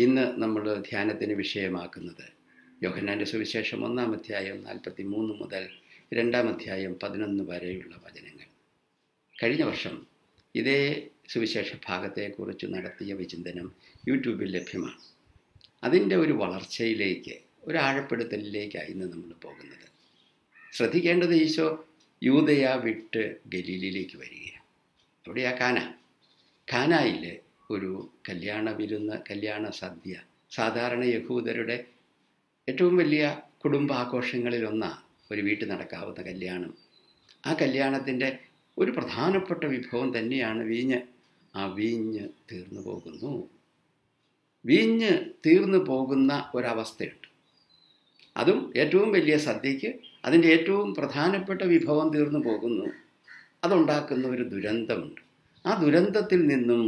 ഇന്ന് നമ്മൾ ധ്യാനത്തിന് വിഷയമാക്കുന്നത് യോഹന്നാൻ്റെ സുവിശേഷം 1-ാം അധ്യായം 43 മുതൽ 2-ാം അധ്യായം 11 വരെയുള്ള വചനങ്ങൾ. കഴിഞ്ഞ വർഷം ഇതേ സുവിശേഷ ഭാഗത്തെക്കുറിച്ച് നടത്തിയ വിചിന്തനം യൂട്യൂബിൽ ലഭ്യമാണ്. അതിൻ്റെ ഒരു വളർച്ചയിലേക്ക്, ഒരു ആഴപ്പെടുത്തലിലേക്കാണ് ഇന്ന് നമ്മൾ പോകുന്നത്. ശ്രദ്ധിക്കേണ്ടത്, ഈശോ യൂദയ വിട്ട് ഗലീലയിലേക്ക് വരികയാണ്. അവിടെയാ കാനായിൽ ഒരു കല്യാണ വിരുന്ന്, കല്യാണ സദ്യ. സാധാരണ യഹൂദരുടെ ഏറ്റവും വലിയ കുടുംബാഘോഷങ്ങളിലൊന്നാണ് ഒരു വീട്ടിൽ നടക്കാവുന്ന കല്യാണം. ആ കല്യാണത്തിൻ്റെ ഒരു പ്രധാനപ്പെട്ട വിഭവം തന്നെയാണ് വീഞ്ഞ്. ആ വീഞ്ഞ് തീർന്നു പോകുന്നു. വീഞ്ഞ് തീർന്നു പോകുന്ന ഒരവസ്ഥയുണ്ട്. അതും ഏറ്റവും വലിയ സദ്യയ്ക്ക് അതിൻ്റെ ഏറ്റവും പ്രധാനപ്പെട്ട വിഭവം തീർന്നു പോകുന്നു. അതുണ്ടാക്കുന്ന ഒരു ദുരന്തമുണ്ട്. ആ ദുരന്തത്തിൽ നിന്നും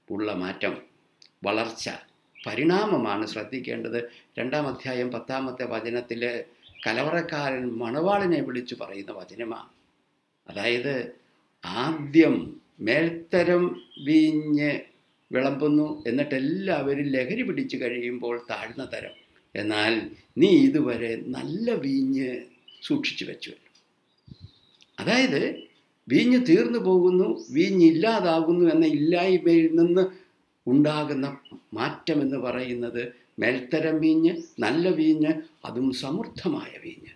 ഉള്ള മാറ്റം, വളർച്ച, പരിണാമമാണ് ശ്രദ്ധിക്കേണ്ടത്. 2-ാം അധ്യായം 10-ാമത്തെ വചനത്തിൽ കലവറക്കാരൻ മണവാളിനെ വിളിച്ചു പറയുന്ന വചനമാണ്. അതായത്, ആദ്യം മേൽത്തരം വീഞ്ഞ് വിളമ്പുന്നു, എന്നിട്ട് എല്ലാവരും ലഹരി പിടിച്ചു കഴിയുമ്പോൾ താഴ്ന്ന തരം. എന്നാൽ നീ ഇതുവരെ നല്ല വീഞ്ഞ് സൂക്ഷിച്ചു വെച്ചുവല്ലോ. അതായത്, വീഞ്ഞ് തീർന്നു പോകുന്നു, വീഞ്ഞില്ലാതാകുന്നു എന്ന ഇല്ലായ്മയിൽ നിന്ന് ഉണ്ടാകുന്ന മാറ്റമെന്ന് പറയുന്നത് മേൽത്തരം വീഞ്ഞ്, നല്ല വീഞ്ഞ്, അതും സമൃദ്ധമായ വീഞ്ഞ്,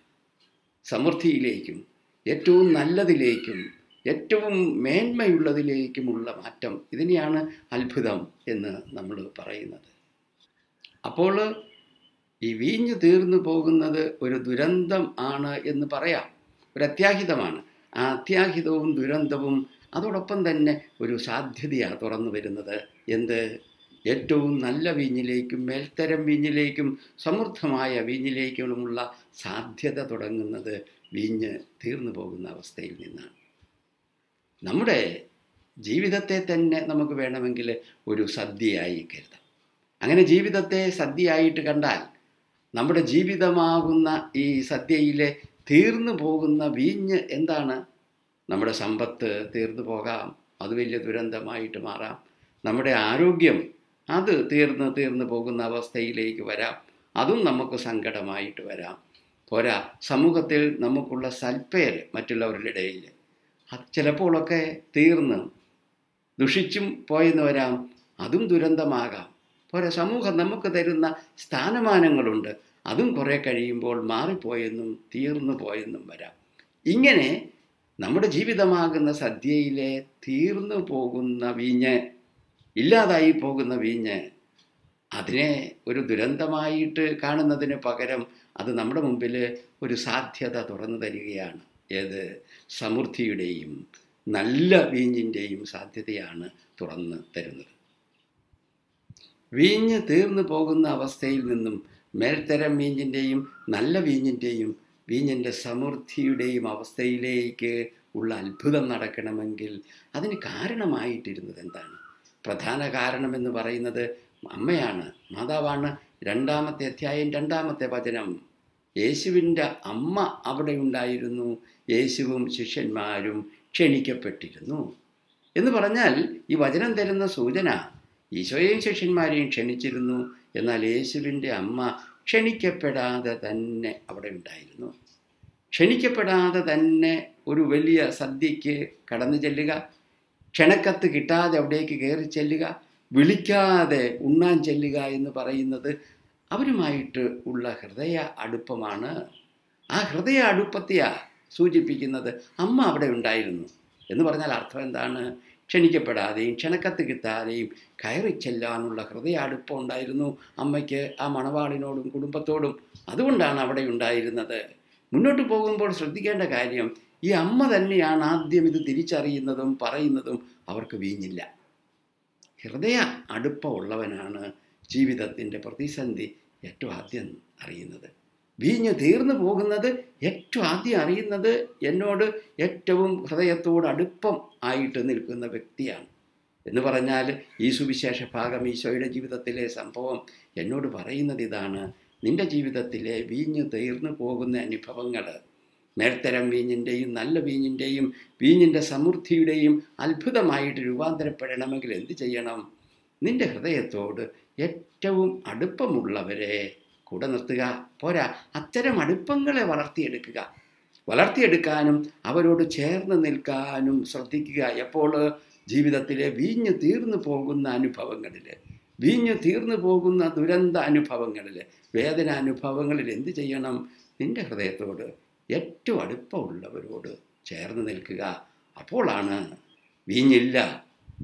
സമൃദ്ധിയിലേക്കും ഏറ്റവും നല്ലതിലേക്കും ഏറ്റവും മേന്മയുള്ളതിലേക്കുമുള്ള മാറ്റം. ഇതിനെയാണ് അത്ഭുതം എന്ന് നമ്മൾ പറയുന്നത്. അപ്പോൾ ഈ വീഞ്ഞ് തീർന്നു പോകുന്നത് ഒരു ദുരന്തം ആണ് എന്ന് പറയാം, ഒരു അത്യാഹിതമാണ്. ആ അത്യാഹിതവും ദുരന്തവും അതോടൊപ്പം തന്നെ ഒരു സാധ്യതയാണ് തുറന്നു വരുന്നത്. എന്ത്? ഏറ്റവും നല്ല വീഞ്ഞിലേക്കും മേൽത്തരം വീഞ്ഞിലേക്കും സമൃദ്ധമായ വീഞ്ഞിലേക്കുമുള്ള സാധ്യത തുടങ്ങുന്നത് വീഞ്ഞ് തീർന്നു പോകുന്ന അവസ്ഥയിൽ നിന്നാണ്. നമ്മുടെ ജീവിതത്തെ തന്നെ നമുക്ക് വേണമെങ്കിൽ ഒരു സദ്യയായി കരുതാം. അങ്ങനെ ജീവിതത്തെ സദ്യയായിട്ട് കണ്ടാൽ നമ്മുടെ ജീവിതമാകുന്ന ഈ സദ്യയിലെ തീർന്നു പോകുന്ന വീഞ്ഞ് എന്താണ്? നമ്മുടെ സമ്പത്ത് തീർന്നു പോകാം, അത് വലിയ ദുരന്തമായിട്ട് മാറാം. നമ്മുടെ ആരോഗ്യം, അത് തീർന്നു പോകുന്ന അവസ്ഥയിലേക്ക് വരാം, അതും നമുക്ക് സങ്കടമായിട്ട് വരാം. പോരാ, സമൂഹത്തിൽ നമുക്കുള്ള സൽപ്പേര് മറ്റുള്ളവരുടെ ഇടയിൽ അത് ചിലപ്പോഴൊക്കെ തീർന്ന് ദുഷിച്ചും പോയെന്ന് വരാം, അതും ദുരന്തമാകാം. പോരാ, സമൂഹം നമുക്ക് തരുന്ന സ്ഥാനമാനങ്ങളുണ്ട്, അതും കുറേ കഴിയുമ്പോൾ മാറിപ്പോയെന്നും തീർന്നു പോയെന്നും വരാം. ഇങ്ങനെ നമ്മുടെ ജീവിതമാകുന്ന സദ്യയിലെ തീർന്നു പോകുന്ന വീഞ്ഞ്, ഇല്ലാതായി പോകുന്ന വീഞ്ഞ്, അതിനെ ഒരു ദുരന്തമായിട്ട് കാണുന്നതിന് പകരം അത് നമ്മുടെ മുമ്പിൽ ഒരു സാധ്യത തുറന്നു തരികയാണ്. ഏത്? സമൃദ്ധിയുടെയും നല്ല വീഞ്ഞിൻ്റെയും സാധ്യതയാണ് തുറന്നു തരുന്നത്. വീഞ്ഞ് തീർന്നു പോകുന്ന അവസ്ഥയിൽ നിന്നും മേൽത്തരം വീഞ്ഞിൻ്റെയും നല്ല വീഞ്ഞിൻ്റെയും വീഞ്ഞിൻ്റെ സമൃദ്ധിയുടെയും അവസ്ഥയിലേക്ക് ഉള്ള അത്ഭുതം നടക്കണമെങ്കിൽ അതിന് കാരണമായിട്ടിരുന്നത് എന്താണ്? പ്രധാന കാരണമെന്ന് പറയുന്നത് അമ്മയാണ്, മാതാവാണ്. 2-ാമത്തെ അധ്യായം 2-ാമത്തെ വചനം, യേശുവിൻ്റെ അമ്മ അവിടെ ഉണ്ടായിരുന്നു, യേശുവും ശിഷ്യന്മാരും ക്ഷണിക്കപ്പെട്ടിരുന്നു എന്ന് പറഞ്ഞാൽ ഈ വചനം തരുന്ന സൂചന ഈശോയെയും ശിഷ്യന്മാരെയും ക്ഷണിച്ചിരുന്നു, എന്നാൽ യേശുവിൻ്റെ അമ്മ ക്ഷണിക്കപ്പെടാതെ തന്നെ അവിടെ ഉണ്ടായിരുന്നു. ക്ഷണിക്കപ്പെടാതെ തന്നെ ഒരു വലിയ സദ്യയ്ക്ക് കടന്നു ചെല്ലുക, ക്ഷണക്കത്ത് കിട്ടാതെ അവിടേക്ക് കയറി ചെല്ലുക, വിളിക്കാതെ ഉണ്ണാൻ ചെല്ലുക എന്ന് പറയുന്നത് അവരുമായിട്ട് ഉള്ള ഹൃദയ അടുപ്പമാണ്. ആ ഹൃദയ അടുപ്പത്തെയാണ് സൂചിപ്പിക്കുന്നത്. അമ്മ അവിടെ ഉണ്ടായിരുന്നു എന്ന് പറഞ്ഞാൽ അർത്ഥം എന്താണ്? ക്ഷണിക്കപ്പെടാതെയും ക്ഷണക്കത്ത് കിട്ടാതെയും കയറി ചെല്ലാനുള്ള ഹൃദയ അടുപ്പം ഉണ്ടായിരുന്നു അമ്മയ്ക്ക് ആ മണവാളിനോടും കുടുംബത്തോടും. അതുകൊണ്ടാണ് അവിടെ ഉണ്ടായിരുന്നത്. മുന്നോട്ട് പോകുമ്പോൾ ശ്രദ്ധിക്കേണ്ട കാര്യം, ഈ അമ്മ തന്നെയാണ് ആദ്യം ഇത് തിരിച്ചറിയുന്നതും പറയുന്നതും അവർക്ക് വീഞ്ഞില്ല. ഹൃദയ അടുപ്പമുള്ളവനാണ് ജീവിതത്തിൻ്റെ പ്രതിസന്ധി ഏറ്റവും ആദ്യം അറിയുന്നത്. വീഞ്ഞ് തീർന്നു പോകുന്നത് ഏറ്റവും ആദ്യം അറിയുന്നത് എന്നോട് ഏറ്റവും ഹൃദയത്തോട് അടുപ്പം ആയിട്ട് നിൽക്കുന്ന വ്യക്തിയാണ്. എന്ന് പറഞ്ഞാൽ ഈ സുവിശേഷ ഭാഗം, ഈശോയുടെ ജീവിതത്തിലെ സംഭവം എന്നോട് പറയുന്നത് ഇതാണ്: നിൻ്റെ ജീവിതത്തിലെ വീഞ്ഞ് തീർന്നു പോകുന്ന അനുഭവങ്ങൾ മേൽത്തരം വീഞ്ഞിൻ്റെയും നല്ല വീഞ്ഞിൻ്റെയും വീഞ്ഞിൻ്റെ സമൃദ്ധിയുടെയും അത്ഭുതമായിട്ട് രൂപാന്തരപ്പെടണമെങ്കിൽ എന്ത് ചെയ്യണം? നിന്റെ ഹൃദയത്തോട് ഏറ്റവും അടുപ്പമുള്ളവരെ കൂടെ നിർത്തുക. പോരാ, അത്തരം അടുപ്പങ്ങളെ വളർത്തിയെടുക്കാനും അവരോട് ചേർന്ന് നിൽക്കാനും ശ്രദ്ധിക്കുക. എപ്പോൾ? ജീവിതത്തിലെ വീഞ്ഞു തീർന്നു പോകുന്ന അനുഭവങ്ങളിൽ, വീഞ്ഞു തീർന്നു പോകുന്ന ദുരന്ത അനുഭവങ്ങളിൽ, വേദനാനുഭവങ്ങളിൽ എന്ത് ചെയ്യണം? നിന്റെ ഹൃദയത്തോട് ഏറ്റവും അടുപ്പമുള്ളവരോട് ചേർന്ന് നിൽക്കുക. അപ്പോഴാണ് വീഞ്ഞില്ല,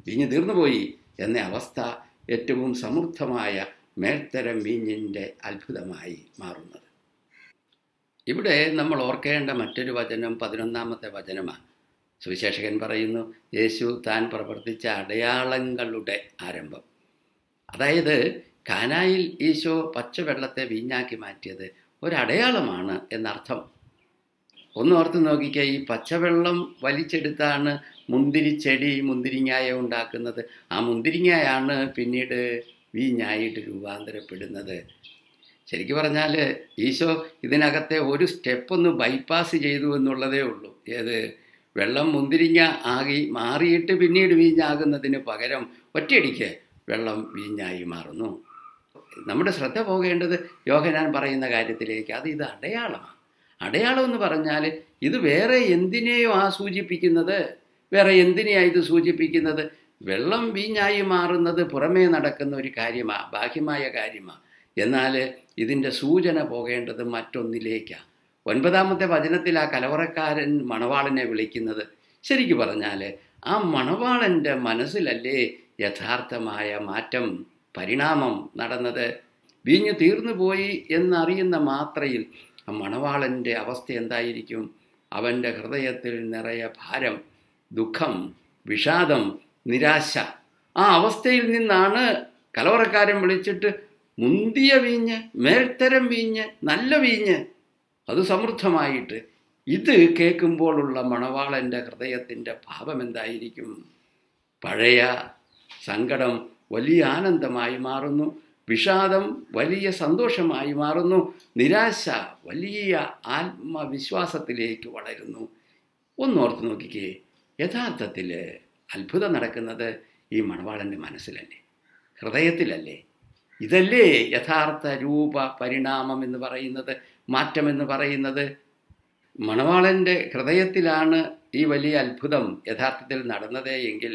വീഞ്ഞ് തീർന്നുപോയി എന്ന അവസ്ഥ ഏറ്റവും സമൃദ്ധമായ മേൽത്തരം വീഞ്ഞിൻ്റെ അത്ഭുതമായി മാറുന്നത്. ഇവിടെ നമ്മൾ ഓർക്കേണ്ട മറ്റൊരു വചനം 11-ാമത്തെ വചനമാണ്. സുവിശേഷകൻ പറയുന്നു, യേശു താൻ പ്രവർത്തിച്ച അടയാളങ്ങളുടെ ആരംഭം. അതായത് കാനായിൽ ഈശോ പച്ചവെള്ളത്തെ വീഞ്ഞാക്കി മാറ്റിയത് ഒരടയാളമാണ് എന്നർത്ഥം. ഒന്ന് ഓർത്ത് നോക്കിക്കുക, ഈ പച്ചവെള്ളം വലിച്ചെടുത്താണ് മുന്തിരിച്ചെടി മുന്തിരിങ്ങായ ഉണ്ടാക്കുന്നത്. ആ മുന്തിരിങ്ങയാണ് പിന്നീട് വീഞ്ഞായിട്ട് രൂപാന്തരപ്പെടുന്നത്. ശരിക്കും പറഞ്ഞാൽ ഈശോ ഇതിനകത്തെ ഒരു സ്റ്റെപ്പൊന്ന് ബൈപ്പാസ് ചെയ്തു എന്നുള്ളതേ ഉള്ളൂ. ഏത്? വെള്ളം മുന്തിരിങ്ങ ആകി മാറിയിട്ട് പിന്നീട് വീഞ്ഞാകുന്നതിന് പകരം ഒറ്റയടിക്ക് വെള്ളം വീഞ്ഞായി മാറുന്നു. നമ്മുടെ ശ്രദ്ധ പോകേണ്ടത് യോഹന്നാൻ പറയുന്ന കാര്യത്തിലേക്ക്. ഇത് അടയാളമാണ്. അടയാളം എന്ന് പറഞ്ഞാൽ ഇത് വേറെ എന്തിനെയോ സൂചിപ്പിക്കുന്നത്, വേറെ എന്തിനെയാണ് ഇത് സൂചിപ്പിക്കുന്നത്? വെള്ളം വീഞ്ഞായി മാറുന്നത് പുറമേ നടക്കുന്ന ഒരു കാര്യമാണ്, ബാഹ്യമായ കാര്യമാണ്. എന്നാൽ ഇതിൻ്റെ സൂചന പോകേണ്ടത് മറ്റൊന്നിലേക്കാണ്. 9-ാമത്തെ വചനത്തിൽ ആ കലവറക്കാരൻ മണവാളനെ വിളിക്കുന്നത്, ശരിക്കു പറഞ്ഞാൽ ആ മണവാളൻ്റെ മനസ്സിലല്ലേ യഥാർത്ഥമായ മാറ്റം, പരിണാമം നടന്നത്. വീഞ്ഞ് തീർന്നു പോയി എന്നറിയുന്ന മാത്രയിൽ ആ മണവാളൻ്റെ അവസ്ഥ എന്തായിരിക്കും? അവൻ്റെ ഹൃദയത്തിൽ നിറയെ ഭാരം, ദുഃഖം, വിഷാദം, നിരാശ. ആ അവസ്ഥയിൽ നിന്നാണ് കലവറക്കാരൻ വിളിച്ചിട്ട് മുന്തിയ വീഞ്ഞ്, മേൽത്തരം വീഞ്ഞ്, നല്ല വീഞ്ഞ്, അത് സമൃദ്ധമായിട്ട്. ഇത് കേൾക്കുമ്പോഴുള്ള മണവാളൻ്റെ ഹൃദയത്തിൻ്റെ ഭാവം എന്തായിരിക്കും? പഴയ സങ്കടം വലിയ ആനന്ദമായി മാറുന്നു, വിഷാദം വലിയ സന്തോഷമായി മാറുന്നു, നിരാശ വലിയ ആത്മവിശ്വാസത്തിലേക്ക് വളരുന്നു. ഒന്നോർത്ത് നോക്കിക്കേ, യഥാർത്ഥത്തിൽ അത്ഭുതം നടക്കുന്നത് ഈ മണവാളൻ്റെ മനസ്സിലല്ലേ, ഹൃദയത്തിലല്ലേ? ഇതല്ലേ യഥാർത്ഥ രൂപ പരിണാമം എന്ന് പറയുന്നത്, മാറ്റമെന്ന് പറയുന്നത്. മണവാളൻ്റെ ഹൃദയത്തിലാണ് ഈ വലിയ അത്ഭുതം യഥാർത്ഥത്തിൽ നടന്നത് എങ്കിൽ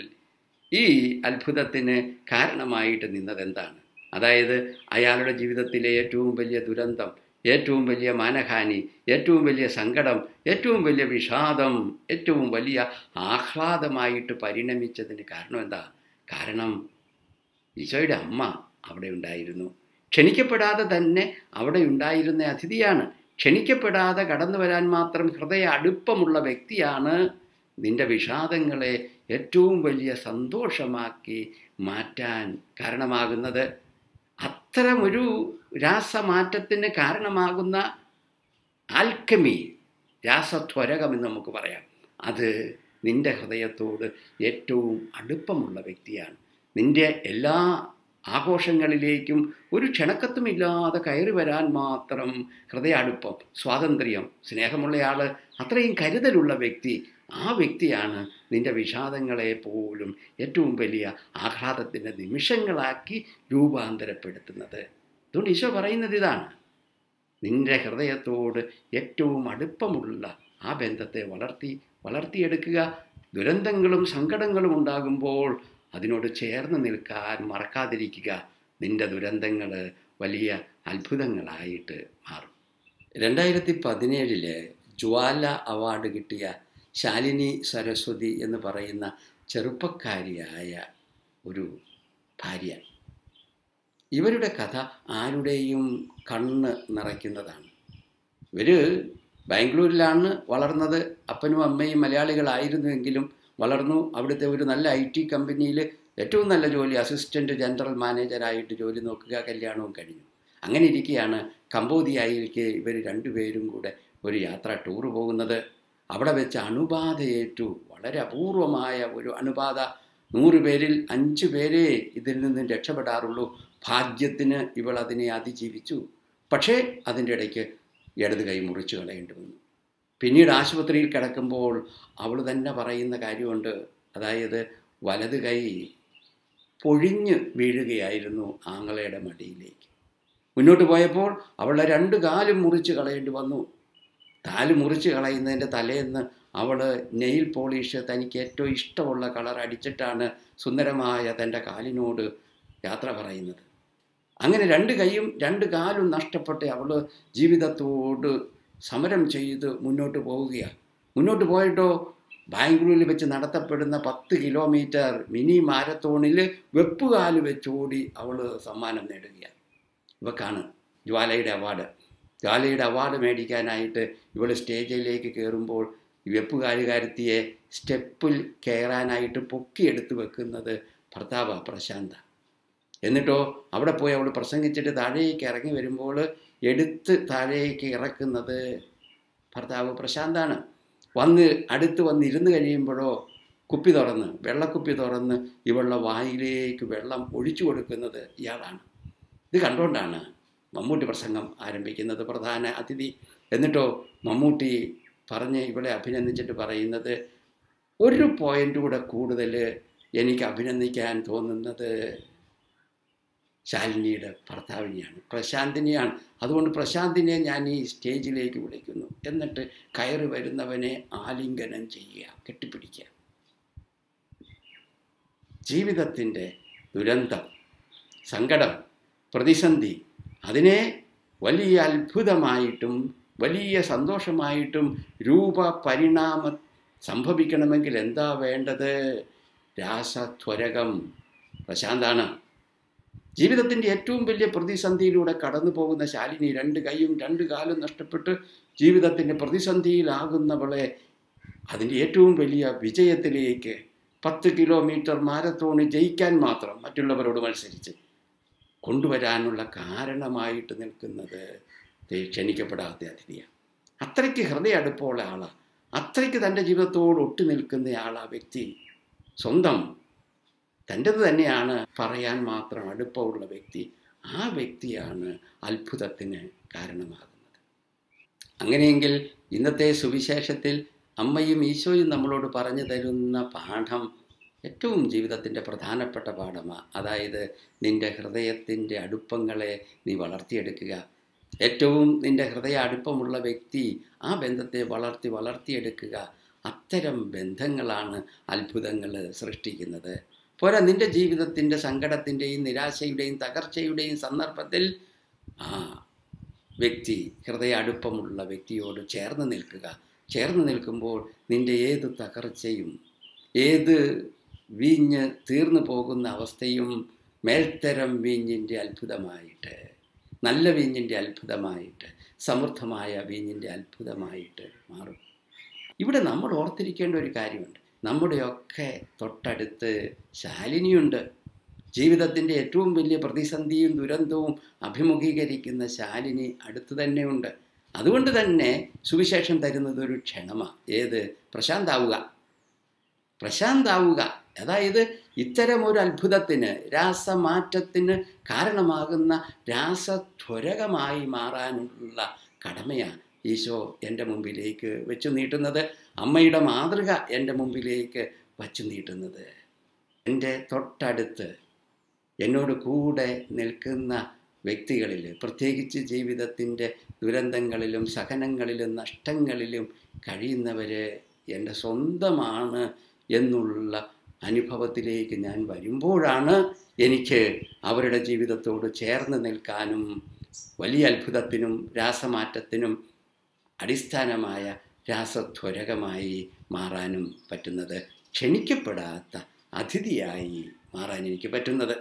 ഈ അത്ഭുതത്തിന് കാരണമായിട്ട് നിന്നതെന്താണ്? അതായത് അയാളുടെ ജീവിതത്തിലെ ഏറ്റവും വലിയ ദുരന്തം, ഏറ്റവും വലിയ മാനഹാനി, ഏറ്റവും വലിയ സങ്കടം, ഏറ്റവും വലിയ വിഷാദം, ഏറ്റവും വലിയ ആഹ്ലാദമായിട്ട് പരിണമിച്ചതിന് കാരണം എന്താ? കാരണം ഈശോയുടെ അമ്മ അവിടെ ഉണ്ടായിരുന്നു. ക്ഷണിക്കപ്പെടാതെ തന്നെ അവിടെ ഉണ്ടായിരുന്ന അതിഥിയാണ്. ക്ഷണിക്കപ്പെടാതെ കടന്നു വരാൻ മാത്രം ഹൃദയ അടുപ്പമുള്ള വ്യക്തിയാണ് നിൻ്റെ വിഷാദങ്ങളെ ഏറ്റവും വലിയ സന്തോഷമാക്കി മാറ്റാൻ കാരണമാകുന്നത്. അത്തരമൊരു രാസമാറ്റത്തിന് കാരണമാകുന്ന ആൽക്കമി, രാസത്വരകമെന്ന് നമുക്ക് പറയാം, അത് നിൻ്റെ ഹൃദയത്തോട് ഏറ്റവും അടുപ്പമുള്ള വ്യക്തിയാണ്. നിൻ്റെ എല്ലാ ആഘോഷങ്ങളിലേക്കും ഒരു ക്ഷണക്കത്തുമില്ലാതെ കയറി വരാൻ മാത്രം ഹൃദയ അടുപ്പം, സ്വാതന്ത്ര്യം, സ്നേഹമുള്ളയാൾ, അത്രയും കരുതലുള്ള വ്യക്തി, ആ വ്യക്തിയാണ് നിൻ്റെ വിഷാദങ്ങളെ പോലും ഏറ്റവും വലിയ ആഹ്ലാദത്തിൻ്റെ നിമിഷങ്ങളാക്കി രൂപാന്തരപ്പെടുത്തുന്നത്. അതുകൊണ്ട് ഈശോ പറയുന്നത് ഇതാണ്, നിൻ്റെ ഹൃദയത്തോട് ഏറ്റവും അടുപ്പമുള്ള ആ ബന്ധത്തെ വളർത്തിയെടുക്കുക. ദുരന്തങ്ങളും സങ്കടങ്ങളും ഉണ്ടാകുമ്പോൾ അതിനോട് ചേർന്ന് നിൽക്കാൻ മറക്കാതിരിക്കുക. നിൻ്റെ ദുരന്തങ്ങൾ വലിയ അത്ഭുതങ്ങളായിട്ട് മാറും. 2017 ജ്വാല അവാർഡ് കിട്ടിയ ശാലിനി സരസ്വതി എന്ന് പറയുന്ന ചെറുപ്പക്കാരിയായ ഒരു ഭാര്യ, ഇവരുടെ കഥ ആരുടെയും കണ്ണ് നിറയ്ക്കുന്നതാണ്. ഇവർ ബാംഗ്ലൂരിലാണ് വളർന്നത്. അപ്പനും അമ്മയും മലയാളികളായിരുന്നുവെങ്കിലും വളർന്നു. അവിടുത്തെ ഒരു നല്ല IT കമ്പനിയിൽ ഏറ്റവും നല്ല ജോലി, അസിസ്റ്റൻറ്റ് ജനറൽ മാനേജറായിട്ട് ജോലി നോക്കുക, കല്യാണവും കഴിഞ്ഞു. അങ്ങനെ ഇരിക്കുകയാണ് കംബോഡിയയിലേക്ക് ഇവർ രണ്ടുപേരും കൂടെ ഒരു ടൂറ് പോകുന്നത്. അവിടെ വെച്ച് അണുബാധയേറ്റു. വളരെ അപൂർവമായ ഒരു അണുബാധ. 100 പേരിൽ 5 പേരേ ഇതിൽ നിന്നും രക്ഷപ്പെടാറുള്ളൂ. ഭാഗ്യത്തിന് ഇവൾ അതിനെ അതിജീവിച്ചു. പക്ഷേ അതിൻ്റെ ഇടയ്ക്ക് ഇടത് കൈ മുറിച്ച് കളയേണ്ടി വന്നു. പിന്നീട് ആശുപത്രിയിൽ കിടക്കുമ്പോൾ അവൾ തന്നെ പറയുന്ന കാര്യമുണ്ട്. അതായത് വലത് കൈ പൊഴിഞ്ഞ് വീഴുകയായിരുന്നു ആങ്ങളയുടെ മടിയിലേക്ക്. മുന്നോട്ട് പോയപ്പോൾ അവളുടെ 2 കാലും മുറിച്ച് കളയേണ്ടി വന്നു. കാല് മുറിച്ച് കളയുന്നതിൻ്റെ തലേന്ന് അവൾ നെയിൽ പോളിഷ് തനിക്ക് ഏറ്റവും ഇഷ്ടമുള്ള കളർ അടിച്ചിട്ടാണ് സുന്ദരമായ തൻ്റെ കാലിനോട് യാത്ര പറയുന്നത്. അങ്ങനെ 2 കൈയും 2 കാലും നഷ്ടപ്പെട്ട് അവൾ ജീവിതത്തോട് സമരം ചെയ്ത് മുന്നോട്ട് പോവുകയാണ്. മുന്നോട്ട് പോയിട്ടോ ബാംഗ്ലൂരിൽ വെച്ച് നടത്തപ്പെടുന്ന 10 കിലോമീറ്റർ മിനി മാരത്തോണിൽ വെപ്പുകാല് വെച്ചോടി അവൾ സമ്മാനം നേടുകയാണ്. ഇവക്കാണ് ജ്വാലയുടെ അവാർഡ്. ജ്വാലയുടെ അവാർഡ് മേടിക്കാനായിട്ട് ഇവൾ സ്റ്റേജിലേക്ക് കയറുമ്പോൾ വെപ്പുകാലുകാരത്തിയെ സ്റ്റെപ്പിൽ കയറാനായിട്ട് പൊക്കിയെടുത്ത് വെക്കുന്നത് ഭർത്താവ് പ്രശാന്ത. എന്നിട്ടോ അവിടെ പോയി അവൾ പ്രസംഗിച്ചിട്ട് താഴേക്ക് ഇറങ്ങി വരുമ്പോൾ എടുത്ത് താഴേക്ക് ഇറക്കുന്നത് ഭർത്താവ് പ്രശാന്താണ്. അടുത്ത് വന്നിരുന്ന് കഴിയുമ്പോഴോ വെള്ളക്കുപ്പി തുറന്ന് ഇവളുടെ വായിലേക്ക് വെള്ളം ഒഴിച്ചു കൊടുക്കുന്നത് ഇയാളാണ്. ഇത് കണ്ടുകൊണ്ടാണ് മമ്മൂട്ടി പ്രസംഗം ആരംഭിക്കുന്നത്, പ്രധാന അതിഥി. എന്നിട്ടോ മമ്മൂട്ടി പറഞ്ഞ് ഇവളെ അഭിനന്ദിച്ചിട്ട് പറയുന്നത്, ഒരു പോയിൻ്റ് കൂടെ കൂടുതൽ എനിക്ക് അഭിനന്ദിക്കാൻ തോന്നുന്നത് ശാലിനിയുടെ ഭർത്താവിനെയാണ്, പ്രശാന്തിനെയാണ്. അതുകൊണ്ട് പ്രശാന്തിനെ ഞാൻ ഈ സ്റ്റേജിലേക്ക് വിളിക്കുന്നു. എന്നിട്ട് കയറി വരുന്നവനെ ആലിംഗനം ചെയ്യുക, കെട്ടിപ്പിടിക്കുക. ജീവിതത്തിൻ്റെ ദുരന്തം, സങ്കടം, പ്രതിസന്ധി, അതിനെ വലിയ അത്ഭുതമായിട്ടും വലിയ സന്തോഷമായിട്ടും രൂപപരിണാമം സംഭവിക്കണമെങ്കിൽ എന്താ വേണ്ടത്? രാസത്വരകം. പ്രശാന്താണ്. ജീവിതത്തിൻ്റെ ഏറ്റവും വലിയ പ്രതിസന്ധിയിലൂടെ കടന്നു പോകുന്ന ശാലിനി 2 കൈയും 2 കാലും നഷ്ടപ്പെട്ട് ജീവിതത്തിൻ്റെ പ്രതിസന്ധിയിലാകുന്നവളെ അതിൻ്റെ ഏറ്റവും വലിയ വിജയത്തിലേക്ക് 10 കിലോമീറ്റർ മാരത്തോൺ ജയിക്കാൻ മാത്രം മറ്റുള്ളവരോട് മത്സരിച്ച് കൊണ്ടുവരാനുള്ള കാരണമായിട്ട് നിൽക്കുന്നത് ക്ഷണിക്കപ്പെടാത്ത അതിഥിയാണ്. അത്രയ്ക്ക് ഹൃദയ അടുപ്പമുള്ള ആളാണ്, അത്രയ്ക്ക് തൻ്റെ ജീവിതത്തോട് ഒട്ടി നിൽക്കുന്ന ആളാ വ്യക്തി. സ്വന്തം തൻ്റെത് തന്നെയാണ് പറയാൻ മാത്രം അടുപ്പമുള്ള വ്യക്തി. ആ വ്യക്തിയാണ് അത്ഭുതത്തിന് കാരണമാകുന്നത്. അങ്ങനെയെങ്കിൽ ഇന്നത്തെ സുവിശേഷത്തിൽ അമ്മയും ഈശോയും നമ്മളോട് പറഞ്ഞു തരുന്ന പാഠം ഏറ്റവും ജീവിതത്തിൻ്റെ പ്രധാനപ്പെട്ട പാഠമാണ്. അതായത് നിൻ്റെ ഹൃദയത്തിൻ്റെ അടുപ്പങ്ങളെ നീ വളർത്തിയെടുക്കുക. ഏറ്റവും നിൻ്റെ ഹൃദയ അടുപ്പമുള്ള വ്യക്തി ആ ബന്ധത്തെ വളർത്തിയെടുക്കുക. അത്തരം ബന്ധങ്ങളാണ് അത്ഭുതങ്ങൾ സൃഷ്ടിക്കുന്നത്. പോരാ, നിൻ്റെ ജീവിതത്തിൻ്റെ സങ്കടത്തിൻ്റെയും നിരാശയുടെയും തകർച്ചയുടെയും സന്ദർഭത്തിൽ ആ വ്യക്തി, ഹൃദയ അടുപ്പമുള്ള വ്യക്തിയോട് ചേർന്ന് നിൽക്കുക. ചേർന്ന് നിൽക്കുമ്പോൾ നിൻ്റെ ഏത് തകർച്ചയും ഏത് വീഞ്ഞ് തീർന്നു പോകുന്ന അവസ്ഥയും മേൽത്തരം വീഞ്ഞിൻ്റെ അത്ഭുതമായിട്ട്, നല്ല വീഞ്ഞിൻ്റെ അത്ഭുതമായിട്ട്, സമൃദ്ധമായ വീഞ്ഞിൻ്റെ അത്ഭുതമായിട്ട് മാറും. ഇവിടെ നമ്മൾ ഓർത്തിരിക്കേണ്ട ഒരു കാര്യമുണ്ട്. നമ്മുടെയൊക്കെ തൊട്ടടുത്ത് ശാലിനിയുണ്ട്. ജീവിതത്തിൻ്റെ ഏറ്റവും വലിയ പ്രതിസന്ധിയും ദുരന്തവും അഭിമുഖീകരിക്കുന്ന ശാലിനി അടുത്ത് തന്നെയുണ്ട്. അതുകൊണ്ട് തന്നെ സുവിശേഷം തരുന്നത് ഒരു ക്ഷണമാണ്. ഏത്? പ്രശാന്താവുക. അതായത് ഇത്തരമൊരു അത്ഭുതത്തിന്, രാസമാറ്റത്തിന് കാരണമാകുന്ന രാസത്വരകമായി മാറാനുള്ള കടമയാണ് ഈശോ എൻ്റെ മുമ്പിലേക്ക് വെച്ചു നീട്ടുന്നത്. അമ്മയുടെ മാതൃക എൻ്റെ മുമ്പിലേക്ക് വച്ചു നീട്ടുന്നത്. എൻ്റെ തൊട്ടടുത്ത് എന്നോട് കൂടെ നിൽക്കുന്ന വ്യക്തികളിൽ, പ്രത്യേകിച്ച് ജീവിതത്തിൻ്റെ ദുരന്തങ്ങളിലും സഹനങ്ങളിലും നഷ്ടങ്ങളിലും കഴിയുന്നവർ എൻ്റെ സ്വന്തമാണ് എന്നുള്ള അനുഭവത്തിലേക്ക് ഞാൻ വരുമ്പോഴാണ് എനിക്ക് അവരുടെ ജീവിതത്തോട് ചേർന്ന് നിൽക്കാനും വലിയ അത്ഭുതത്തിനും രാസമാറ്റത്തിനും അടിസ്ഥാനമായ രാസത്വരകമായി മാറാനും പറ്റുന്നത്, ക്ഷണിക്കപ്പെടാത്ത അതിഥിയായി മാറാൻ എനിക്ക് പറ്റുന്നത്.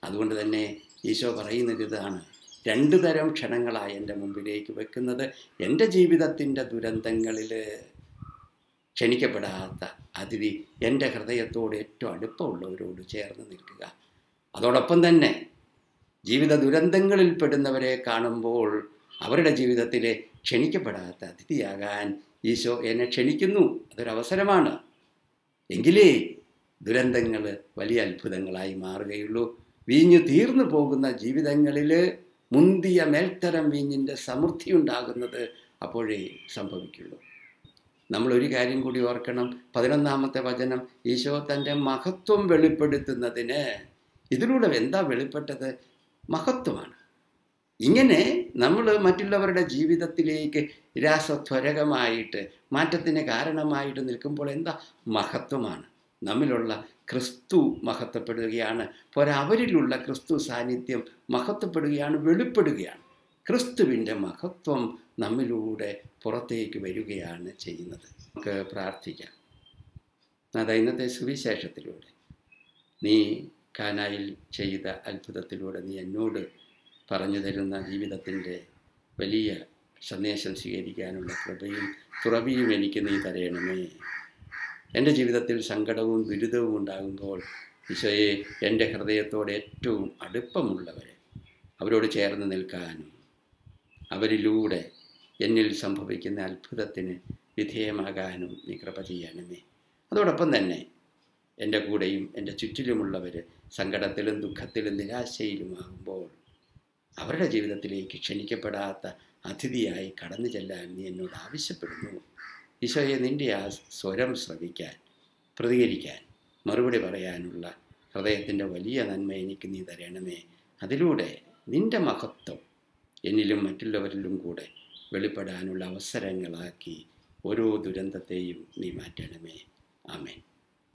അതുകൊണ്ട് തന്നെ ഈശോ പറയുന്നത് ഇതാണ്: 2 തരം ക്ഷണങ്ങളായി എൻ്റെ മുമ്പിലേക്ക് വെക്കുന്നത്. എൻ്റെ ജീവിതത്തിൻ്റെ ദുരന്തങ്ങളിൽ ക്ഷണിക്കപ്പെടാത്ത അതിഥി, എൻ്റെ ഹൃദയത്തോട് ഏറ്റവും അടുപ്പമുള്ളവരോട് ചേർന്ന് നിൽക്കുക. അതോടൊപ്പം തന്നെ ജീവിത ദുരന്തങ്ങളിൽ പെടുന്നവരെ കാണുമ്പോൾ അവരുടെ ജീവിതത്തിലെ ക്ഷണിക്കപ്പെടാത്ത അതിഥിയാകാൻ ഈശോ എന്നെ ക്ഷണിക്കുന്നു. അതൊരവസരമാണ്. എങ്കിലേ ദുരന്തങ്ങൾ വലിയ അത്ഭുതങ്ങളായി മാറുകയുള്ളൂ. വീഞ്ഞു തീർന്നു പോകുന്ന ജീവിതങ്ങളിൽ മുന്തിയ മേൽത്തരം വീഞ്ഞിൻ്റെ സമൃദ്ധി ഉണ്ടാകുന്നത് അപ്പോഴേ സംഭവിക്കുള്ളൂ. നമ്മളൊരു കാര്യം കൂടി ഓർക്കണം. 11-ാമത്തെ വചനം, ഈശോ തൻ്റെ മഹത്വം വെളിപ്പെടുത്തുന്നതിന് ഇതിലൂടെ എന്താ വെളിപ്പെട്ടത്? മഹത്വമാണ്. ഇങ്ങനെ നമ്മൾ മറ്റുള്ളവരുടെ ജീവിതത്തിലേക്ക് രാസത്വരകമായിട്ട് മാറ്റത്തിന് കാരണമായിട്ട് നിൽക്കുമ്പോൾ എന്താ? മഹത്വമാണ്. നമ്മിലുള്ള ക്രിസ്തു മഹത്വപ്പെടുകയാണ്. പോരാ, അവരിലുള്ള ക്രിസ്തു സാന്നിധ്യം മഹത്വപ്പെടുകയാണ്, വെളിപ്പെടുകയാണ്. ക്രിസ്തുവിൻ്റെ മഹത്വം നമ്മിലൂടെ പുറത്തേക്ക് വരികയാണ് ചെയ്യുന്നത്. നമുക്ക് പ്രാർത്ഥിക്കാം. അതാ ഇന്നത്തെ സുവിശേഷത്തിലൂടെ നീ കാനായിൽ ചെയ്ത അത്ഭുതത്തിലൂടെ നീ എന്നോട് പറഞ്ഞു തരുന്ന ജീവിതത്തിൻ്റെ വലിയ സന്ദേശം സ്വീകരിക്കാനുള്ള കൃപയും തുറവിയും എനിക്ക് നീ തരയണമേ. എൻ്റെ ജീവിതത്തിൽ സങ്കടവും ദുരിതവും ഉണ്ടാകുമ്പോൾ ഈശോയെ, എൻ്റെ ഹൃദയത്തോട് ഏറ്റവും അടുപ്പമുള്ളവരെ അവരോട് ചേർന്ന് നിൽക്കാനും അവരിലൂടെ എന്നിൽ സംഭവിക്കുന്ന അത്ഭുതത്തിന് വിധേയമാകാനും നീ കൃപ ചെയ്യണമേ. അതോടൊപ്പം തന്നെ എൻ്റെ കൂടെയും എൻ്റെ ചുറ്റിലുമുള്ളവർ സങ്കടത്തിലും ദുഃഖത്തിലും നിരാശയിലുമാകുമ്പോൾ അവരുടെ ജീവിതത്തിലേക്ക് ക്ഷണിക്കപ്പെടാത്ത അതിഥിയായി കടന്നു ചെല്ലാൻ നീ എന്നോട് ആവശ്യപ്പെടുന്നു. ഈശോയെ, നിൻ്റെ ആ സ്വരം ശ്രവിക്കാൻ, പ്രതികരിക്കാൻ, മറുപടി പറയാനുള്ള ഹൃദയത്തിൻ്റെ വലിയ നന്മ എനിക്ക് നീ തരണമേ. അതിലൂടെ നിൻ്റെ മഹത്വം എന്നിലും മറ്റുള്ളവരിലും കൂടെ വെളിപ്പെടാനുള്ള അവസരങ്ങളാക്കി ഓരോ ദുരന്തത്തെയും നീ മാറ്റണമേ. ആമേൻ.